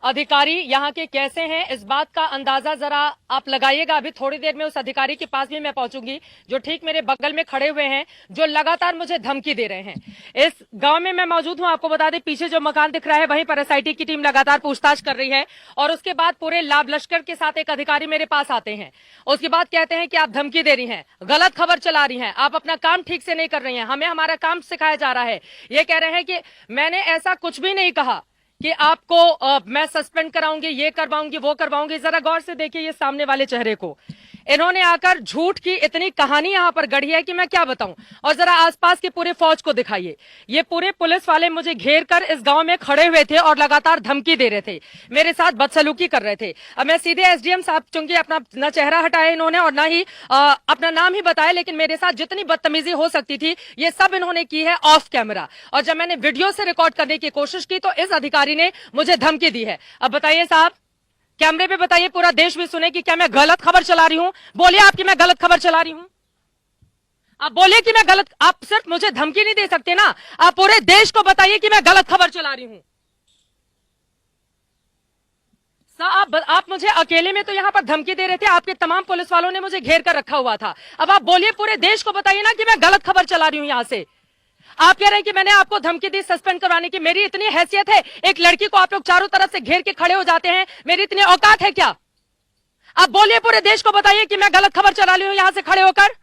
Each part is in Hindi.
अधिकारी यहाँ के कैसे हैं इस बात का अंदाजा जरा आप लगाइएगा। अभी थोड़ी देर में उस अधिकारी के पास भी मैं पहुंचूंगी जो ठीक मेरे बगल में खड़े हुए हैं, जो लगातार मुझे धमकी दे रहे हैं। इस गांव में मैं मौजूद हूं, आपको बता दें पीछे जो मकान दिख रहा है वहीं पर एसआईटी की टीम लगातार पूछताछ कर रही है और उसके बाद पूरे लाभ लश्कर के साथ एक अधिकारी मेरे पास आते हैं। उसके बाद कहते हैं कि आप धमकी दे रही हैं, गलत खबर चला रही हैं, आप अपना काम ठीक से नहीं कर रही हैं, हमें हमारा काम सिखाया जा रहा है। ये कह रहे हैं कि मैंने ऐसा कुछ भी नहीं कहा कि आपको मैं सस्पेंड कराऊंगी, ये करवाऊंगी, वो करवाऊंगी। जरा गौर से देखिए ये सामने वाले चेहरे को, इन्होंने आकर झूठ की इतनी कहानी यहां पर गढ़ी है कि मैं क्या बताऊं। और जरा आसपास की पूरे फौज को दिखाइए, ये पूरे पुलिस वाले मुझे घेर कर इस गांव में खड़े हुए थे और लगातार धमकी दे रहे थे, मेरे साथ बदसलूकी कर रहे थे। अब मैं सीधे एसडीएम साहब, चूंकि अपना न चेहरा हटाया इन्होंने और न ही अपना नाम ही बताया, लेकिन मेरे साथ जितनी बदतमीजी हो सकती थी ये सब इन्होंने की है ऑफ कैमरा। और जब मैंने वीडियो से रिकॉर्ड करने की कोशिश की तो इस अधिकारी ने मुझे धमकी दी है। अब बताइए साहब, कैमरे पे बताइए, पूरा देश भी सुने कि क्या मैं गलत खबर चला रही हूं? बोलिए आपकी मैं गलत खबर चला रही हूं? आप बोलिए कि मैं गलत, आप सिर्फ मुझे धमकी नहीं दे सकते ना, आप पूरे देश को बताइए कि मैं गलत खबर चला रही हूं। आप मुझे अकेले में तो यहां पर धमकी दे रहे थे, आपके तमाम पुलिस वालों ने मुझे घेर कर रखा हुआ था। अब आप बोलिए, पूरे देश को बताइए ना कि मैं गलत खबर चला रही हूं। यहां से आप कह रहे हैं कि मैंने आपको धमकी दी सस्पेंड करवाने की। मेरी इतनी हैसियत है, एक लड़की को आप लोग चारों तरफ से घेर के खड़े हो जाते हैं, मेरी इतनी औकात है क्या? आप बोलिए, पूरे देश को बताइए कि मैं गलत खबर चला रही हूं यहां से खड़े होकर।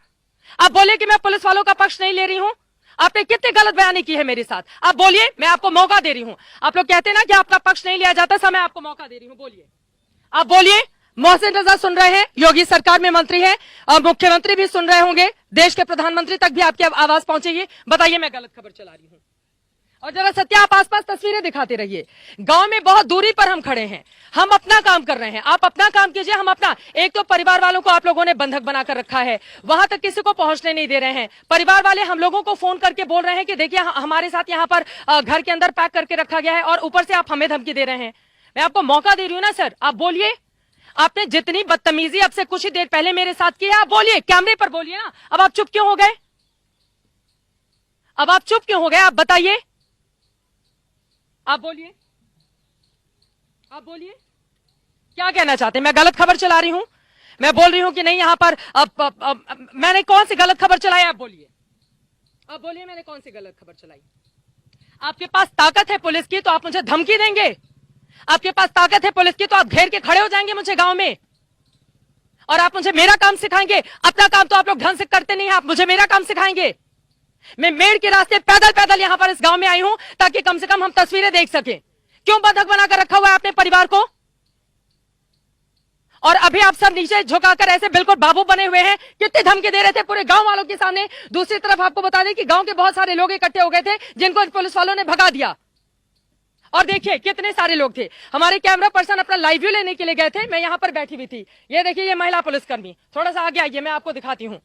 आप बोलिए कि मैं पुलिस वालों का पक्ष नहीं ले रही हूं। आपने कितनी गलत बयानी की है मेरे साथ, आप बोलिए, मैं आपको मौका दे रही हूं। आप लोग कहते हैं ना कि आपका पक्ष नहीं लिया जाता, मैं आपको मौका दे रही हूं, बोलिए, आप बोलिए। मोहसिन रजा सुन रहे हैं, योगी सरकार में मंत्री हैं और मुख्यमंत्री भी सुन रहे होंगे, देश के प्रधानमंत्री तक भी आपकी आवाज पहुंचेगी। बताइए मैं गलत खबर चला रही हूं। और जरा सत्या, आप आसपास तस्वीरें दिखाते रहिए। गांव में बहुत दूरी पर हम खड़े हैं, हम अपना काम कर रहे हैं, आप अपना काम कीजिए, हम अपना। एक तो परिवार वालों को आप लोगों ने बंधक बनाकर रखा है, वहां तक किसी को पहुंचने नहीं दे रहे हैं। परिवार वाले हम लोगों को फोन करके बोल रहे हैं कि देखिए हमारे साथ यहाँ पर घर के अंदर पैक करके रखा गया है और ऊपर से आप हमें धमकी दे रहे हैं। मैं आपको मौका दे रही हूं ना सर, आप बोलिए। आपने जितनी बदतमीजी अब से कुछ ही देर पहले मेरे साथ की है, आप बोलिए, कैमरे पर बोलिए ना। अब आप चुप क्यों हो गए? अब आप चुप क्यों हो गए? आप बताइए, आप बोलिए, आप बोलिए, क्या कहना चाहते हैं? मैं गलत खबर चला रही हूं? मैं बोल रही हूं कि नहीं यहां पर मैंने कौन सी गलत खबर चलाई? आप बोलिए, आप बोलिए, मैंने कौन सी गलत खबर चलाई? आपके पास ताकत है पुलिस की तो आप मुझे धमकी देंगे? आपके पास ताकत है पुलिस की तो आप घेर के खड़े हो जाएंगे मुझे गांव में और आप मुझे मेरा काम सिखाएंगे? अपना काम तो आप लोग ढंग से करते नहीं हैं, आप मुझे मेरा काम सिखाएंगे? मैं मेड़ के रास्ते पैदल पैदल यहां पर इस गांव में आई हूं ताकि कम से कम हम तस्वीरें देख सकें। क्यों बंधक बनाकर रखा हुआ है आपने परिवार को? और अभी आप सब नीचे झुकाकर ऐसे बिल्कुल बाबू बने हुए हैं, कितनी धमकी दे रहे थे पूरे गांव वालों के सामने। दूसरी तरफ आपको बता दें कि गांव के बहुत सारे लोग इकट्ठे हो गए थे जिनको पुलिस वालों ने भगा दिया। और देखिए कितने सारे लोग थे। हमारे कैमरा पर्सन अपना लाइव व्यू लेने के लिए गए थे, मैं यहां पर बैठी हुई थी। ये देखिए ये महिला पुलिसकर्मी, थोड़ा सा आगे आइए, मैं आपको दिखाती हूं।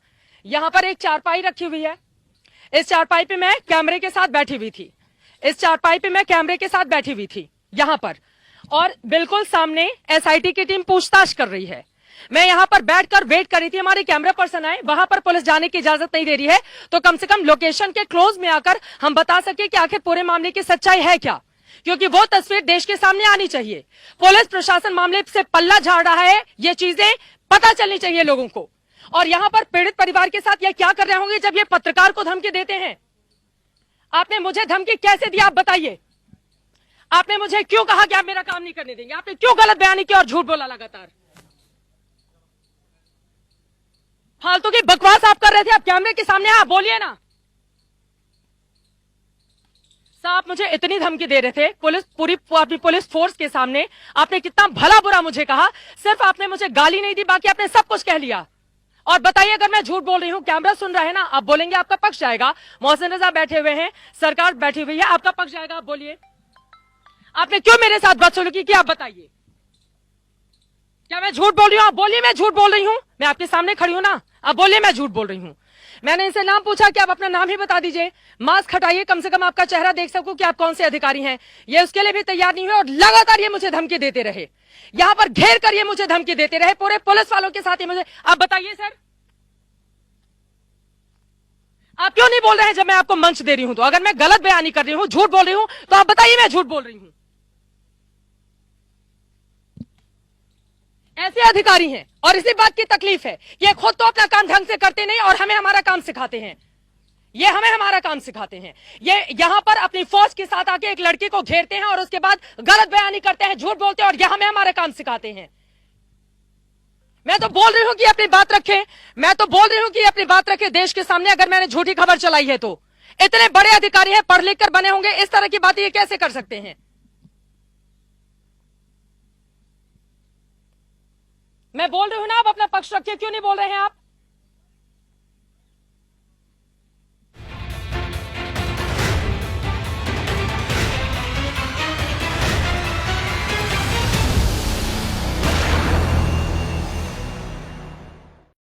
यहां पर एक चारपाई रखी हुई है, इस चारपाई पे मैं कैमरे के साथ बैठी हुई थी, इस चारपाई पे मैं कैमरे के साथ बैठी हुई थी यहां पर, और बिल्कुल सामने एसआईटी की टीम पूछताछ कर रही है। मैं यहां पर बैठकर वेट कर रही थी, हमारे कैमरा पर्सन आए, वहां पर पुलिस जाने की इजाजत नहीं दे रही है, तो कम से कम लोकेशन के क्लोज में आकर हम बता सके कि आखिर पूरे मामले की सच्चाई है क्या, क्योंकि वो तस्वीर देश के सामने आनी चाहिए। पुलिस प्रशासन मामले से पल्ला झाड़ रहा है, ये चीजें पता चलनी चाहिए लोगों को। और यहां पर पीड़ित परिवार के साथ ये क्या कर रहे होंगे जब ये पत्रकार को धमकी देते हैं? आपने मुझे धमकी कैसे दी, आप बताइए? आपने मुझे क्यों कहा कि आप मेरा काम नहीं करने देंगे? आपने क्यों गलत बयानी की और झूठ बोला लगातार? फालतू की बकवास आप कर रहे थे, आप कैमरे के सामने आप बोलिए ना। आप मुझे इतनी धमकी दे रहे थे पूरी अपनी पुलिस फोर्स के सामने, आपने कितना भला बुरा मुझे कहा, सिर्फ आपने मुझे गाली नहीं दी, बाकी आपने सब कुछ कह लिया। और बताइए अगर मैं झूठ बोल रही हूं, कैमरा सुन रहा है ना, आप बोलेंगे आपका पक्ष जाएगा। मोहसिन रजा बैठे हुए हैं, सरकार बैठी हुई है, आपका पक्ष जाएगा, आप बोलिए। आपने क्यों मेरे साथ बदसलूकी की, आप बताइए? क्या मैं झूठ बोल रही हूं? आप बोलिए मैं झूठ बोल रही हूं, मैं आपके सामने खड़ी हूं ना, आप बोलिए मैं झूठ बोल रही हूं। मैंने इनसे नाम पूछा कि आप अपना नाम ही बता दीजिए, मास्क हटाइए, कम से कम आपका चेहरा देख सकूं कि आप कौन से अधिकारी हैं। ये उसके लिए भी तैयार नहीं हुए और लगातार ये मुझे धमकी देते रहे, यहां पर घेर कर ये मुझे धमकी देते रहे, पूरे पुलिस वालों के साथ ये मुझे। आप बताइए सर, आप क्यों नहीं बोल रहे हैं जब मैं आपको मंच दे रही हूं? तो अगर मैं गलत बयानी कर रही हूं, झूठ बोल रही हूं, तो आप बताइए मैं झूठ बोल रही हूं। ये अधिकारी हैं और इसी बात की तकलीफ है कि ये खुद तो अपना काम ढंग से करते नहीं और हमें हमारा काम सिखाते हैं। ये हमें हमारा काम सिखाते हैं। ये यहां पर अपनी फौज के साथ आके एक लड़की को घेरते हैं और उसके बाद गलत बयानी करते हैं, झूठ बोलते हैं और यह हमें हमारा काम सिखाते हैं। मैं तो बोल रही हूं कि अपनी बात रखें, मैं तो बोल रही हूं कि अपनी बात रखें देश के सामने। अगर मैंने झूठी खबर चलाई है तो इतने बड़े अधिकारी हैं, पढ़ लिख कर बने होंगे, इस तरह की बातें ये कैसे कर सकते हैं? मैं बोल रही हूं ना, आप अपना पक्ष रखिए, क्यों नहीं बोल रहे हैं आप?